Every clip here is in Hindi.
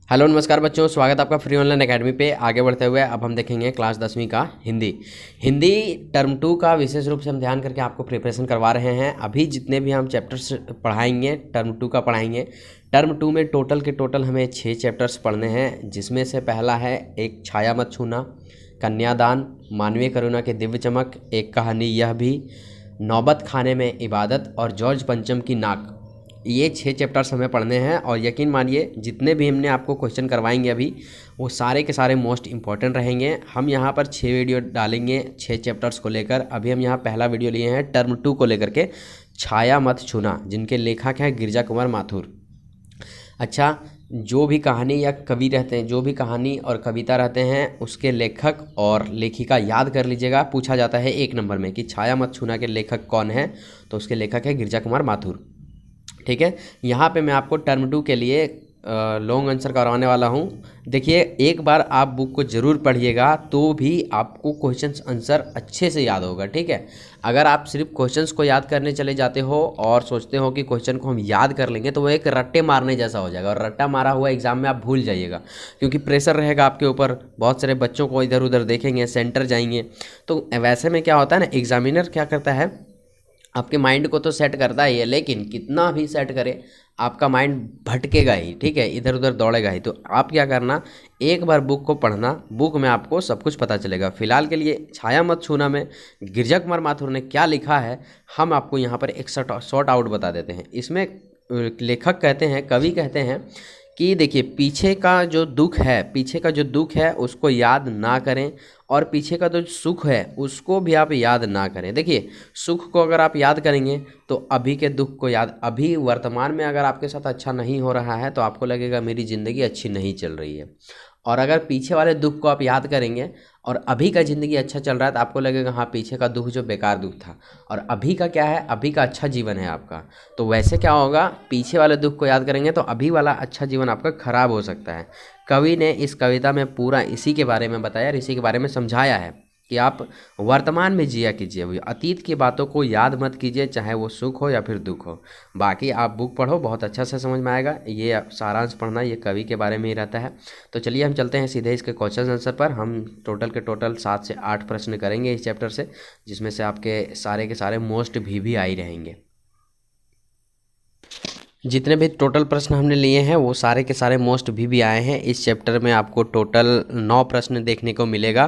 हेलो नमस्कार बच्चों, स्वागत है आपका फ्री ऑनलाइन एकेडमी पे। आगे बढ़ते हुए अब हम देखेंगे क्लास 10वीं का हिंदी। हिंदी टर्म 2 का विशेष रूप से हम ध्यान करके आपको प्रिपरेशन करवा रहे हैं। अभी जितने भी हम चैप्टर्स पढ़ाएंगे टर्म 2 का पढ़ाएंगे। टर्म 2 में टोटल के टोटल हमें 6 चैप्टर्स पढ़ने हैं, जिसमें से पहला है एक छाया मत छूना, कन्यादान, मानवीय करुणा के दिव्य चमक, एक कहानी यह भी, नौबत खाने में इबादत और जॉर्ज पंचम की नाक। ये 6 चैप्टर्स हमें पढ़ने हैं और यकीन मानिए जितने भी हमने आपको क्वेश्चन करवाएंगे अभी वो सारे के सारे मोस्ट इंपॉर्टेंट रहेंगे। हम यहाँ पर 6 वीडियो डालेंगे 6 चैप्टर्स को लेकर। अभी हम यहाँ पहला वीडियो लिए हैं टर्म 2 को लेकर के, छाया मत छूना, जिनके लेखक हैं गिरिजा कुमार माथुर। अच्छा, जो भी कहानी या कवि रहते हैं, जो भी कहानी और कविता रहते हैं, उसके लेखक और लेखिका याद कर लीजिएगा। पूछा जाता है 1 नंबर में कि छाया मत छूना के लेखक कौन है, तो उसके लेखक है गिरिजा कुमार माथुर। ठीक है, यहाँ पे मैं आपको टर्म 2 के लिए लॉन्ग आंसर करवाने वाला हूँ। देखिए, एक बार आप बुक को ज़रूर पढ़िएगा तो भी आपको क्वेश्चंस आंसर अच्छे से याद होगा। ठीक है, अगर आप सिर्फ क्वेश्चंस को याद करने चले जाते हो और सोचते हो कि क्वेश्चन को हम याद कर लेंगे तो वो एक रट्टे मारने जैसा हो जाएगा, और रट्टा मारा हुआ एग्जाम में आप भूल जाइएगा, क्योंकि प्रेशर रहेगा आपके ऊपर। बहुत सारे बच्चों को इधर उधर देखेंगे, सेंटर जाएंगे, तो वैसे में क्या होता है ना, एग्जामिनर क्या करता है, आपके माइंड को तो सेट करता ही है, लेकिन कितना भी सेट करे आपका माइंड भटकेगा ही। ठीक है, इधर उधर दौड़ेगा ही। तो आप क्या करना, एक बार बुक को पढ़ना, बुक में आपको सब कुछ पता चलेगा। फिलहाल के लिए छाया मत छूना में गिरिजा कुमार माथुर ने क्या लिखा है, हम आपको यहाँ पर एक शॉर्ट आउट बता देते हैं। इसमें लेखक कहते हैं, कवि कहते हैं कि देखिए, पीछे का जो दुख है उसको याद ना करें, और पीछे का जो सुख है उसको भी आप याद ना करें। देखिए, सुख को अगर आप याद करेंगे तो अभी के दुख को याद, अभी वर्तमान में अगर आपके साथ अच्छा नहीं हो रहा है तो आपको लगेगा मेरी ज़िंदगी अच्छी नहीं चल रही है, और अगर पीछे वाले दुख को आप याद करेंगे और अभी का ज़िंदगी अच्छा चल रहा है तो आपको लगेगा हाँ, पीछे का दुख जो बेकार दुख था, और अभी का क्या है, अभी का अच्छा जीवन है आपका। तो वैसे क्या होगा, पीछे वाले दुख को याद करेंगे तो अभी वाला अच्छा जीवन आपका खराब हो सकता है। कवि ने इस कविता में पूरा इसी के बारे में बताया और इसी के बारे में समझाया है कि आप वर्तमान में जिया कीजिए, अतीत की बातों को याद मत कीजिए, चाहे वो सुख हो या फिर दुख हो। बाकी आप बुक पढ़ो, बहुत अच्छा से समझ में आएगा। ये सारांश पढ़ना, ये कवि के बारे में ही रहता है। तो चलिए हम चलते हैं सीधे इसके क्वेश्चन आंसर पर। हम टोटल के टोटल 7 से 8 प्रश्न करेंगे इस चैप्टर से, जिसमें से आपके सारे के सारे मोस्ट भी आई रहेंगे। जितने भी टोटल प्रश्न हमने लिए हैं वो सारे के सारे मोस्ट भी आए हैं। इस चैप्टर में आपको टोटल 9 प्रश्न देखने को मिलेगा,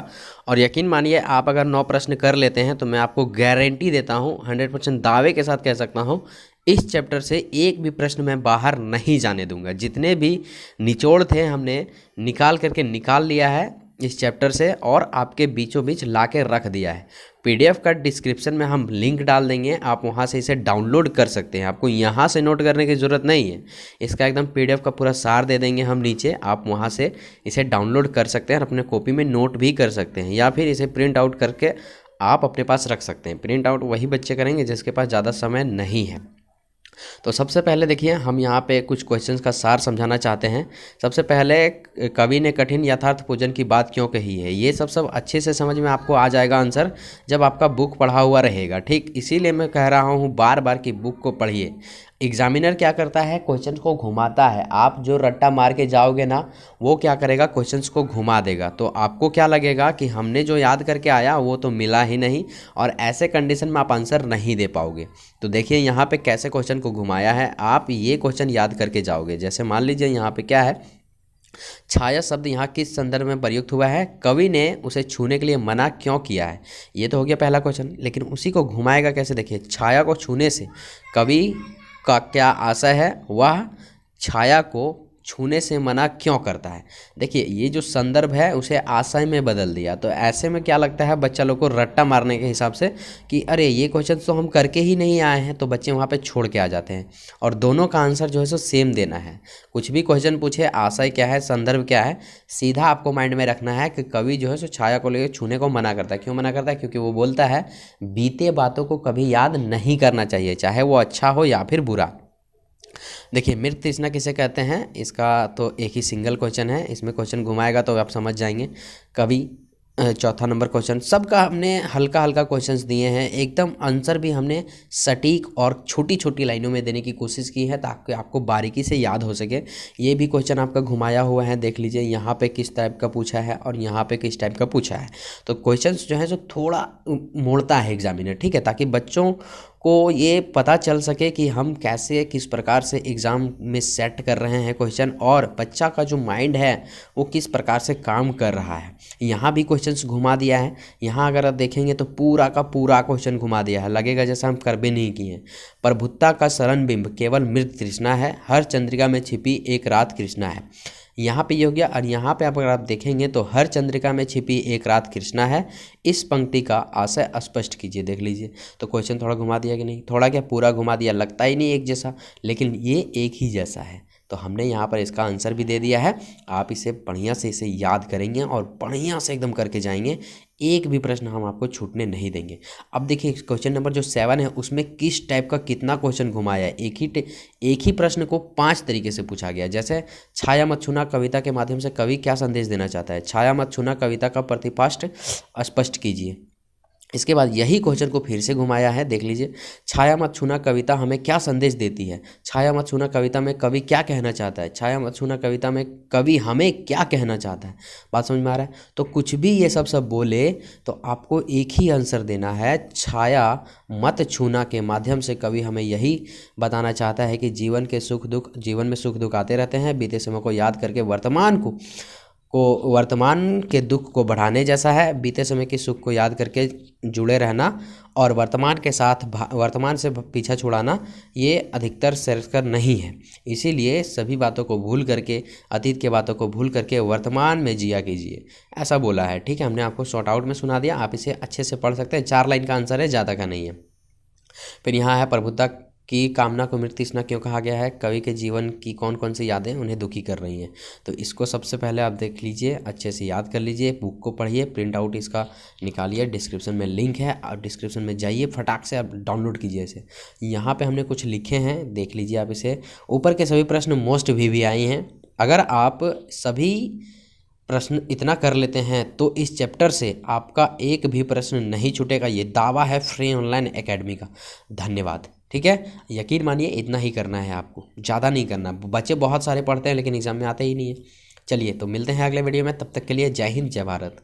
और यकीन मानिए आप अगर 9 प्रश्न कर लेते हैं तो मैं आपको गारंटी देता हूँ, 100% दावे के साथ कह सकता हूँ, इस चैप्टर से एक भी प्रश्न मैं बाहर नहीं जाने दूंगा। जितने भी निचोड़ थे हमने निकाल करके निकाल लिया है इस चैप्टर से, और आपके बीचों बीच ला के रख दिया है। पीडीएफ का डिस्क्रिप्शन में हम लिंक डाल देंगे, आप वहां से इसे डाउनलोड कर सकते हैं। आपको यहां से नोट करने की ज़रूरत नहीं है, इसका एकदम पीडीएफ का पूरा सार दे देंगे हम नीचे, आप वहां से इसे डाउनलोड कर सकते हैं और अपने कॉपी में नोट भी कर सकते हैं, या फिर इसे प्रिंट आउट करके आप अपने पास रख सकते हैं। प्रिंट आउट वही बच्चे करेंगे जिसके पास ज़्यादा समय नहीं है। तो सबसे पहले देखिए, हम यहाँ पे कुछ क्वेश्चंस का सार समझाना चाहते हैं। सबसे पहले, कवि ने कठिन यथार्थ पूजन की बात क्यों कही है, ये सब अच्छे से समझ में आपको आ जाएगा आंसर जब आपका बुक पढ़ा हुआ रहेगा। ठीक, इसीलिए मैं कह रहा हूँ बार बार कि बुक को पढ़िए। एग्जामिनर क्या करता है, क्वेश्चन को घुमाता है। आप जो रट्टा मार के जाओगे ना, वो क्या करेगा, क्वेश्चंस को घुमा देगा। तो आपको क्या लगेगा कि हमने जो याद करके आया वो तो मिला ही नहीं, और ऐसे कंडीशन में आप आंसर नहीं दे पाओगे। तो देखिए यहाँ पे कैसे क्वेश्चन को घुमाया है, आप ये क्वेश्चन याद करके जाओगे। जैसे मान लीजिए यहाँ पे क्या है, छाया शब्द यहाँ किस संदर्भ में प्रयुक्त हुआ है, कवि ने उसे छूने के लिए मना क्यों किया है। ये तो हो गया पहला क्वेश्चन, लेकिन उसी को घुमाएगा कैसे। देखिए, छाया को छूने से कवि का क्या आशय है, वह छाया को छूने से मना क्यों करता है। देखिए, ये जो संदर्भ है उसे आशय में बदल दिया। तो ऐसे में क्या लगता है बच्चा लोग को, रट्टा मारने के हिसाब से कि अरे ये क्वेश्चन तो हम करके ही नहीं आए हैं, तो बच्चे वहाँ पे छोड़ के आ जाते हैं। और दोनों का आंसर जो है सो सेम देना है। कुछ भी क्वेश्चन पूछे, आशय क्या है, संदर्भ क्या है, सीधा आपको माइंड में रखना है कि कवि जो है सो छाया को लेकर छूने को मना करता है। क्यों मना करता है, क्योंकि वो बोलता है बीते बातों को कभी याद नहीं करना चाहिए, चाहे वो अच्छा हो या फिर बुरा। देखिए, मृत तृष्णा किसे कहते हैं, इसका तो एक ही सिंगल क्वेश्चन है, इसमें क्वेश्चन घुमाएगा तो आप समझ जाएंगे। कवि चौथा नंबर क्वेश्चन, सबका हमने हल्का हल्का क्वेश्चंस दिए हैं, एकदम आंसर भी हमने सटीक और छोटी छोटी लाइनों में देने की कोशिश की है ताकि आपको बारीकी से याद हो सके। ये भी क्वेश्चन आपका घुमाया हुआ है, देख लीजिए यहाँ पे किस टाइप का पूछा है और यहाँ पे किस टाइप का पूछा है। तो क्वेश्चंस जो है जो थोड़ा मोड़ता है एग्जामिनर, ठीक है, ताकि बच्चों को ये पता चल सके कि हम कैसे किस प्रकार से एग्ज़ाम में सेट कर रहे हैं क्वेश्चन, और बच्चा का जो माइंड है वो किस प्रकार से काम कर रहा है। यहाँ भी क्वेश्चंस घुमा दिया है, यहाँ अगर आप देखेंगे तो पूरा का पूरा क्वेश्चन घुमा दिया है, लगेगा जैसा हम कर भी नहीं किए। प्रभुत्ता का शरण बिंब केवल मृत तृष्णा है, हर चंद्रिका में छिपी एक रात कृष्णा है। यहाँ पे ये हो गया, और यहाँ पे अगर आप देखेंगे तो हर चंद्रिका में छिपी एक रात कृष्णा है, इस पंक्ति का आशय स्पष्ट कीजिए। देख लीजिए, तो क्वेश्चन थोड़ा घुमा दिया कि नहीं, थोड़ा क्या पूरा घुमा दिया, लगता ही नहीं एक जैसा, लेकिन ये एक ही जैसा है। तो हमने यहाँ पर इसका आंसर भी दे दिया है। आप इसे बढ़िया से इसे याद करेंगे और बढ़िया से एकदम करके जाएंगे, एक भी प्रश्न हम आपको छूटने नहीं देंगे। अब देखिए क्वेश्चन नंबर जो 7 है उसमें किस टाइप का कितना क्वेश्चन घुमाया है। एक ही प्रश्न को 5 तरीके से पूछा गया। जैसे छाया मत छूना कविता के माध्यम से कवि क्या संदेश देना चाहता है, छाया मत छूना कविता का प्रतिपाष्ट स्पष्ट कीजिए। इसके बाद यही क्वेश्चन को फिर से घुमाया है, देख लीजिए, छाया मत छूना कविता हमें क्या संदेश देती है, छाया मत छूना कविता में कवि क्या कहना चाहता है, छाया मत छूना कविता में कवि हमें क्या कहना चाहता है। बात समझ में आ रहा है। तो कुछ भी ये सब बोले तो आपको एक ही आंसर देना है, छाया मत छूना के माध्यम से कवि हमें यही बताना चाहता है कि जीवन में सुख दुख आते रहते हैं, बीते समय को याद करके वर्तमान के दुख को बढ़ाने जैसा है, बीते समय के सुख को याद करके जुड़े रहना और वर्तमान से पीछा छुड़ाना ये अधिकतर श्रेयस्कर नहीं है। इसीलिए सभी बातों को भूल करके, अतीत के बातों को भूल करके वर्तमान में जिया कीजिए, ऐसा बोला है। ठीक है, हमने आपको शॉर्ट आउट में सुना दिया, आप इसे अच्छे से पढ़ सकते हैं। 4 लाइन का आंसर है, ज़्यादा का नहीं है। फिर यहाँ है प्रभुत्ता की कामना को मृत तृष्णा क्यों कहा गया है, कवि के जीवन की कौन कौन सी यादें उन्हें दुखी कर रही हैं। तो इसको सबसे पहले आप देख लीजिए, अच्छे से याद कर लीजिए, बुक को पढ़िए, प्रिंट आउट इसका निकालिए, डिस्क्रिप्शन में लिंक है, और डिस्क्रिप्शन में जाइए, फटाक से आप डाउनलोड कीजिए इसे। यहाँ पे हमने कुछ लिखे हैं, देख लीजिए आप इसे। ऊपर के सभी प्रश्न मोस्ट VVI हैं। अगर आप सभी प्रश्न इतना कर लेते हैं तो इस चैप्टर से आपका एक भी प्रश्न नहीं छूटेगा, ये दावा है फ्री ऑनलाइन एकेडमी का। धन्यवाद। ठीक है, यकीन मानिए इतना ही करना है आपको, ज़्यादा नहीं करना। बच्चे बहुत सारे पढ़ते हैं लेकिन एग्जाम में आते ही नहीं है। चलिए, तो मिलते हैं अगले वीडियो में, तब तक के लिए जय हिंद, जय भारत।